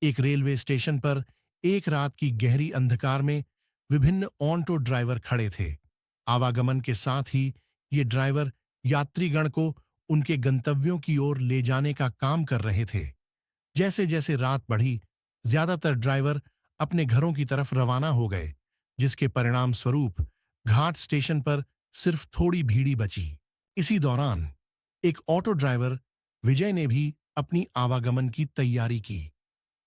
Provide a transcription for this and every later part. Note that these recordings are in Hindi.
एक रेलवे स्टेशन पर एक रात की गहरी अंधकार में विभिन्न ऑटो ड्राइवर खड़े थे। आवागमन के साथ ही ये ड्राइवर यात्रीगण को उनके गंतव्यों की ओर ले जाने का काम कर रहे थे। जैसे जैसे रात बढ़ी, ज्यादातर ड्राइवर अपने घरों की तरफ रवाना हो गए, जिसके परिणाम स्वरूप घाट स्टेशन पर सिर्फ थोड़ी भीड़ बची। इसी दौरान एक ऑटो ड्राइवर विजय ने भी अपनी आवागमन की तैयारी की।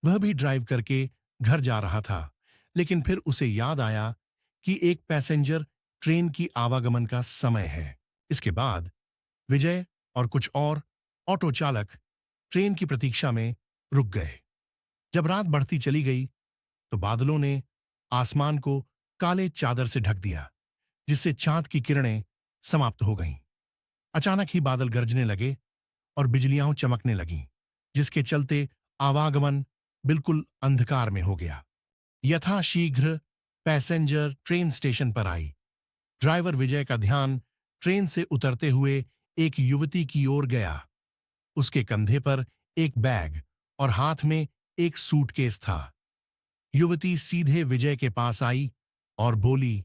वह भी ड्राइव करके घर जा रहा था, लेकिन फिर उसे याद आया कि एक पैसेंजर ट्रेन की आवागमन का समय है। इसके बाद विजय और कुछ और ऑटो चालक ट्रेन की प्रतीक्षा में रुक गए। जब रात बढ़ती चली गई तो बादलों ने आसमान को काले चादर से ढक दिया, जिससे चांद की किरणें समाप्त हो गईं। अचानक ही बादल गरजने लगे और बिजलियां चमकने लगीं, जिसके चलते आवागमन बिल्कुल अंधकार में हो गया। यथाशीघ्र पैसेंजर ट्रेन स्टेशन पर आई। ड्राइवर विजय का ध्यान ट्रेन से उतरते हुए एक युवती की ओर गया। उसके कंधे पर एक बैग और हाथ में एक सूटकेस था। युवती सीधे विजय के पास आई और बोली,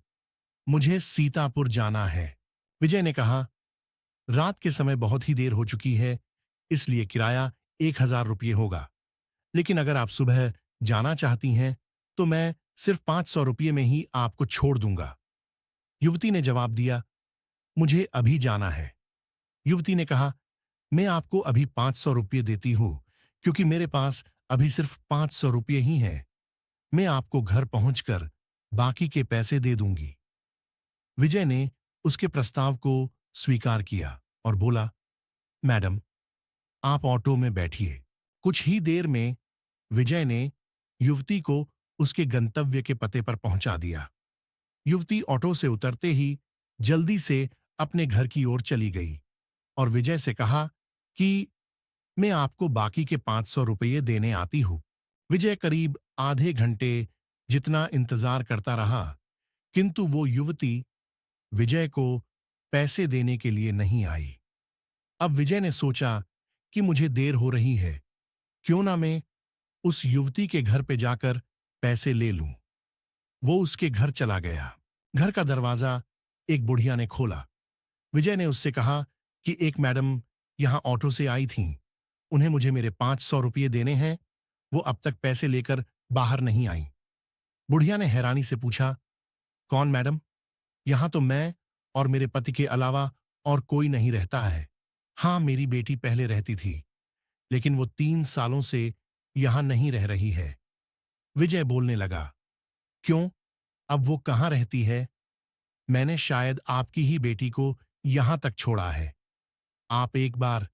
मुझे सीतापुर जाना है। विजय ने कहा, रात के समय बहुत ही देर हो चुकी है, इसलिए किराया 1000 रुपये होगा। लेकिन अगर आप सुबह जाना चाहती हैं तो मैं सिर्फ 500 रुपये में ही आपको छोड़ दूंगा। युवती ने जवाब दिया, मुझे अभी जाना है। युवती ने कहा, मैं आपको अभी 500 रुपये देती हूं, क्योंकि मेरे पास अभी सिर्फ 500 रुपये ही हैं। मैं आपको घर पहुंचकर बाकी के पैसे दे दूंगी। विजय ने उसके प्रस्ताव को स्वीकार किया और बोला, मैडम, आप ऑटो में बैठिए। कुछ ही देर में विजय ने युवती को उसके गंतव्य के पते पर पहुंचा दिया। युवती ऑटो से उतरते ही जल्दी से अपने घर की ओर चली गई और विजय से कहा कि मैं आपको बाकी के 500 रुपये देने आती हूं। विजय करीब आधे घंटे जितना इंतजार करता रहा, किंतु वो युवती विजय को पैसे देने के लिए नहीं आई। अब विजय ने सोचा कि मुझे देर हो रही है, क्यों ना मैं उस युवती के घर पे जाकर पैसे ले लूं। वो उसके घर चला गया। घर का दरवाजा एक बुढ़िया ने खोला। विजय ने उससे कहा कि एक मैडम यहां ऑटो से आई थीं। उन्हें मुझे मेरे 500 रुपये देने हैं। वो अब तक पैसे लेकर बाहर नहीं आई। बुढ़िया ने हैरानी से पूछा, कौन मैडम? यहां तो मैं और मेरे पति के अलावा और कोई नहीं रहता है। हाँ, मेरी बेटी पहले रहती थी, लेकिन वो 3 सालों से यहां नहीं रह रही है। विजय बोलने लगा, क्यों? अब वो कहाँ रहती है? मैंने शायद आपकी ही बेटी को यहां तक छोड़ा है। आप एक बार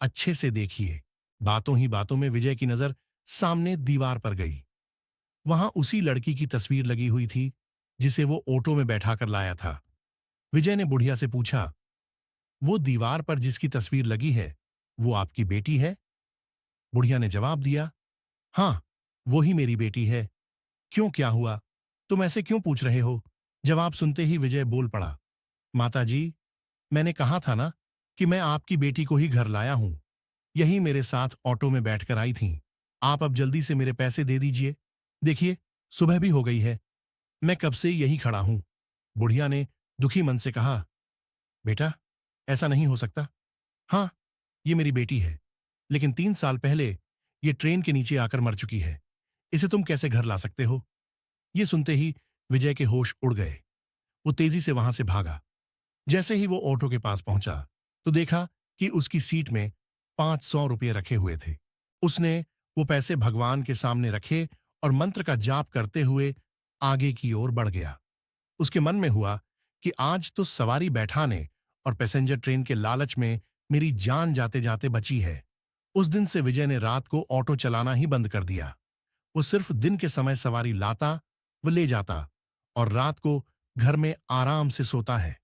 अच्छे से देखिए। बातों ही बातों में विजय की नजर सामने दीवार पर गई। वहां उसी लड़की की तस्वीर लगी हुई थी जिसे वो ऑटो में बैठा कर लाया था। विजय ने बुढ़िया से पूछा, वो दीवार पर जिसकी तस्वीर लगी है, वो आपकी बेटी है? बुढ़िया ने जवाब दिया, हाँ, वो ही मेरी बेटी है। क्यों, क्या हुआ? तुम ऐसे क्यों पूछ रहे हो? जवाब सुनते ही विजय बोल पड़ा, माताजी, मैंने कहा था ना कि मैं आपकी बेटी को ही घर लाया हूं। यही मेरे साथ ऑटो में बैठकर आई थीं। आप अब जल्दी से मेरे पैसे दे दीजिए। देखिए, सुबह भी हो गई है। मैं कब से यहीं खड़ा हूं। बुढ़िया ने दुखी मन से कहा, बेटा, ऐसा नहीं हो सकता। हाँ, ये मेरी बेटी है, लेकिन 3 साल पहले ये ट्रेन के नीचे आकर मर चुकी है। इसे तुम कैसे घर ला सकते हो? ये सुनते ही विजय के होश उड़ गए। वो तेजी से वहां से भागा। जैसे ही वो ऑटो के पास पहुंचा तो देखा कि उसकी सीट में 500 रुपये रखे हुए थे। उसने वो पैसे भगवान के सामने रखे और मंत्र का जाप करते हुए आगे की ओर बढ़ गया। उसके मन में हुआ कि आज तो सवारी बैठाने और पैसेंजर ट्रेन के लालच में मेरी जान जाते जाते बची है। उस दिन से विजय ने रात को ऑटो चलाना ही बंद कर दिया। वो सिर्फ दिन के समय सवारी लाता व ले जाता और रात को घर में आराम से सोता है।